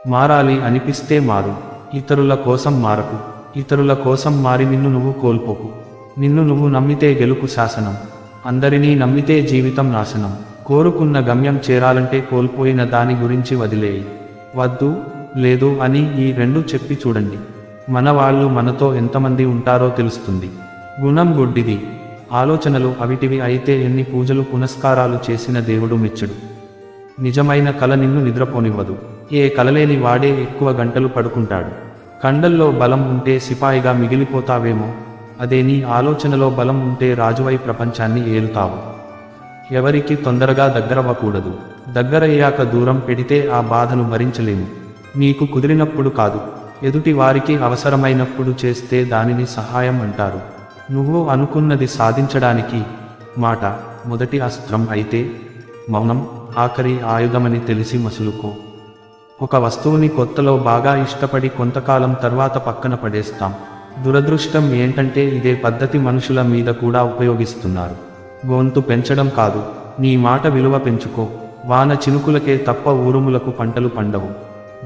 మారాలి అనిపిస్తే మారు. ఇతరుల కోసం మారకు. ఇతరుల కోసం మారి నిన్ను నువ్వు కోల్పోకు. నిన్ను నువ్వు నమ్మితే గెలుపు శాసనం. అందరినీ నమ్మితే జీవితం నాశనం. కోరుకున్న గమ్యం చేరాలంటే కోల్పోయిన దాని గురించి వదిలేయి. వద్దు, లేదు అని ఈ రెండు చెప్పి చూడండి. మన వాళ్ళు మనతో ఎంతమంది ఉంటారో తెలుస్తుంది. గుణం గుడ్డిది, ఆలోచనలు అవిటివి అయితే ఎన్ని పూజలు పునస్కారాలు చేసిన దేవుడు మెచ్చడు. నిజమైన కల నిన్ను నిద్రపోనివ్వదు. ఏ కలలేని వాడే ఎక్కువ గంటలు పడుకుంటాడు. కండల్లో బలం ఉంటే సిపాయిగా మిగిలిపోతావేమో, అదే నీ ఆలోచనలో బలం ఉంటే రాజువై ప్రపంచాన్ని ఏలుతావు. ఎవరికి తొందరగా దగ్గరవ్వకూడదు. దగ్గరయ్యాక దూరం పెడితే ఆ బాధను భరించలేము. నీకు కుదిరినప్పుడు కాదు, ఎదుటి వారికి అవసరమైనప్పుడు చేస్తే దానిని సహాయం అంటారు. నువ్వు అనుకున్నది సాధించడానికి మాట మొదటి అస్త్రం అయితే, మౌనం ఆఖరి ఆయుధమని తెలిసి మసులుకో. ఒక వస్తువుని కొత్తలో బాగా ఇష్టపడి కొంతకాలం తర్వాత పక్కన పడేస్తాం. దురదృష్టం ఏంటంటే ఇదే పద్ధతి మనుషుల మీద కూడా ఉపయోగిస్తున్నారు. గొంతు పెంచడం కాదు, నీ మాట విలువ పెంచుకో. వాన చినుకులకే తప్ప ఊరుములకు పంటలు పండవు.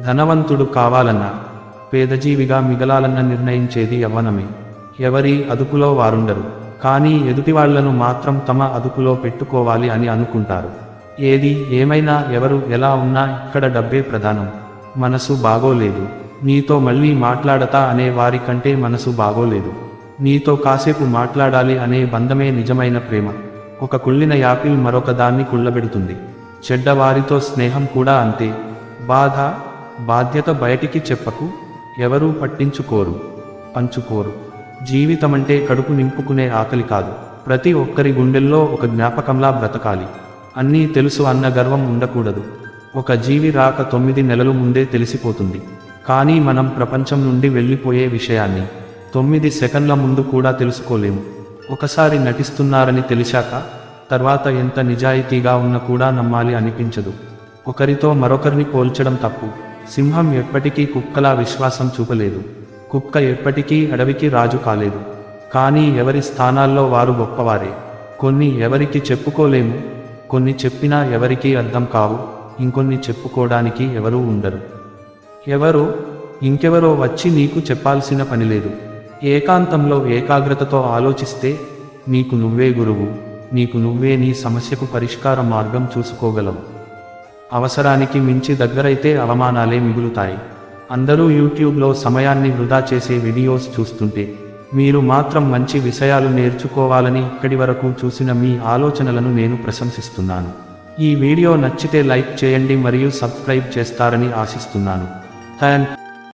ధనవంతుడు కావాలన్నా, పేదజీవిగా మిగలాలన్న నిర్ణయించేది యవ్వనమే. ఎవరి అదుపులో వారుండరు, కానీ ఎదుటివాళ్లను మాత్రం తమ అదుపులో పెట్టుకోవాలి అని అనుకుంటారు. ఏది ఏమైనా ఎవరు ఎలా ఉన్నా ఇక్కడ డబ్బే ప్రధానం. మనసు బాగోలేదు, నీతో మళ్ళీ మాట్లాడతా అనే వారి కంటే మనసు బాగోలేదు, నీతో కాసేపు మాట్లాడాలి అనే బంధమే నిజమైన ప్రేమ. ఒక కుళ్ళిన యాపిల్ మరొక దాన్ని కుళ్ళబెడుతుంది. చెడ్డవారితో స్నేహం కూడా అంతే. బాధ బాధ్యత బయటికి చెప్పకు, ఎవరూ పట్టించుకోరు, పంచుకోరు. జీవితమంటే కడుపు నింపుకునే ఆకలి కాదు, ప్రతి ఒక్కరి గుండెల్లో ఒక జ్ఞాపకంలా బ్రతకాలి. అన్నీ తెలుసు అన్న గర్వం ఉండకూడదు. ఒక జీవి రాక 9 నెలలు ముందే తెలిసిపోతుంది, కానీ మనం ప్రపంచం నుండి వెళ్ళిపోయే విషయాన్ని 9 సెకన్ల ముందు కూడా తెలుసుకోలేము. ఒకసారి నటిస్తున్నారని తెలిసాక తర్వాత ఎంత నిజాయితీగా ఉన్న కూడా నమ్మాలి అనిపించదు. ఒకరితో మరొకరిని పోల్చడం తప్పు. సింహం ఎప్పటికీ కుక్కలా విశ్వాసం చూపలేదు. కుక్క ఎప్పటికీ అడవికి రాజు కాలేదు. కానీ ఎవరి స్థానాల్లో వారు గొప్పవారే. కొన్ని ఎవరికి చెప్పుకోలేము, కొన్ని చెప్పినా ఎవరికీ అర్థం కావు, ఇంకొన్ని చెప్పుకోవడానికి ఎవరూ ఉండరు. ఎవరో ఇంకెవరో వచ్చి నీకు చెప్పాల్సిన పనిలేదు. ఏకాంతంలో ఏకాగ్రతతో ఆలోచిస్తే నీకు నువ్వే గురువు, నీకు నువ్వే నీ సమస్యకు పరిష్కార మార్గం చూసుకోగలవు. అవసరానికి మించి దగ్గరైతే అవమానాలే మిగులుతాయి. అందరూ యూట్యూబ్లో సమయాన్ని వృధా చేసే వీడియోస్ చూస్తుంటే మీరు మాత్రం మంచి విషయాలు నేర్చుకోవాలని ఇక్కడి వరకు చూసిన మీ ఆలోచనలను నేను ప్రశంసిస్తున్నాను. ఈ వీడియో నచ్చితే లైక్ చేయండి మరియు సబ్స్క్రైబ్ చేస్తారని ఆశిస్తున్నాను. థాంక్స్.